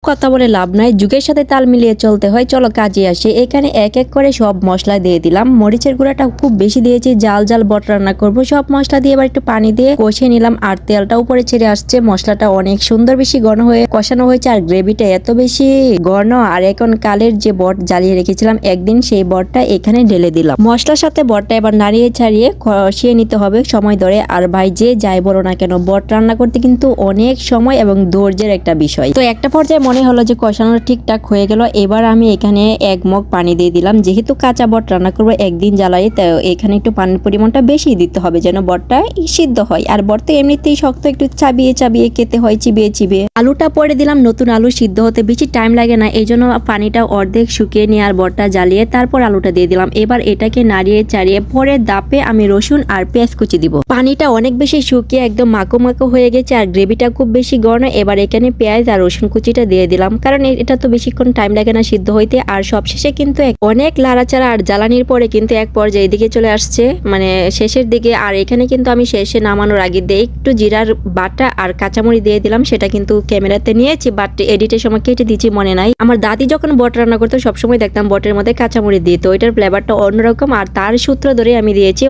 কথা বলে লাভ নাই, যুগের সাথে তাল মিলিয়ে চলতে হয়। চলো কাজে আসি। এখানে এক এক করে সব মশলা দিয়ে দিলাম। মরিচের গুঁড়াটা খুব বেশি দিয়েছি, জাল জাল বট রান্না করবো। সব মশলা দিয়ে এবার একটু পানি দিয়ে কষিয়ে নিলাম আর তেলটা উপরে ছেড়ে আসছে। মশলাটা অনেক সুন্দর বেশি ঘন হয়ে কষানো হয়েছে আর গ্রেভিটা এত বেশি ঘন। আর এখন কালের যে বট জ্বালিয়ে রেখেছিলাম একদিন, সেই বটটা এখানে ঢেলে দিলাম। মশলার সাথে বটটা এবার নাড়িয়ে ছাড়িয়ে কষিয়ে নিতে হবে সময় ধরে। আর ভাই যে যাই বলো না কেন, বট রান্না করতে কিন্তু অনেক সময় এবং ধৈর্যের একটা বিষয়। তো একটা পর্যায়ে মনে হলো যে কষানো ঠিকঠাক হয়ে গেল। এবার আমি এখানে 1 মগ পানি দিয়ে দিলাম। যেহেতু কাঁচা বট রান্না করবো একদিন জ্বালাই, তো এখানে একটু পানির পরিমাণটা বেশি দিতে হবে যেন বটটা সিদ্ধ হয়। আর বট তো এমনিতেই শক্ত, একটু চাবিয়ে চাবিয়ে খেতে হয়, চিবিয়ে চিবিয়ে। আলুটা পরে দিলাম। নতুন আলু সিদ্ধ হতে বেশি টাইম লাগে না, এই জন্য পানিটা অর্ধেক শুকিয়ে নিয়ে আর বটটা জ্বালিয়ে তারপর আলুটা দিয়ে দিলাম। এবার এটাকে নাড়িয়ে চাড়িয়ে পরের দাপে আমি রসুন আর পেঁয়াজ কুচি দিব। পানিটা অনেক বেশি শুকিয়ে একদম মাখো মাখো হয়ে গেছে আর গ্রেভিটা খুব বেশি ঘন। এবার এখানে পেঁয়াজ আর রসুন কুচিটা দিয়ে দিলাম, কারণ এটা তো বেশিক্ষণ টাইম লাগে না সিদ্ধ হইতে। আর সবশেষে কিন্তু অনেক লাড়াচাড়া আর জ্বালানির পরে কিন্তু এক পর্যায়ে এদিকে চলে আসছে, মানে শেষের দিকে। আর এখানে কিন্তু আমি শেষে নামানোর আগে দিয়ে একটু জিরার বাটা আর কাঁচামরিচ দিয়ে দিলাম। সেটা কিন্তু ক্যামেরাতে নিয়েছি, বাট এডিটের সময় কেটে দিচ্ছি, মনে নাই। আমার দাদি যখন বট রান্না করতো সবসময় দেখতাম বটের মধ্যে কাঁচামরিচ দিত, ওইটার ফ্লেভারটা অন্যরকম। আর তার সূত্র ধরে আমি দিয়েছি।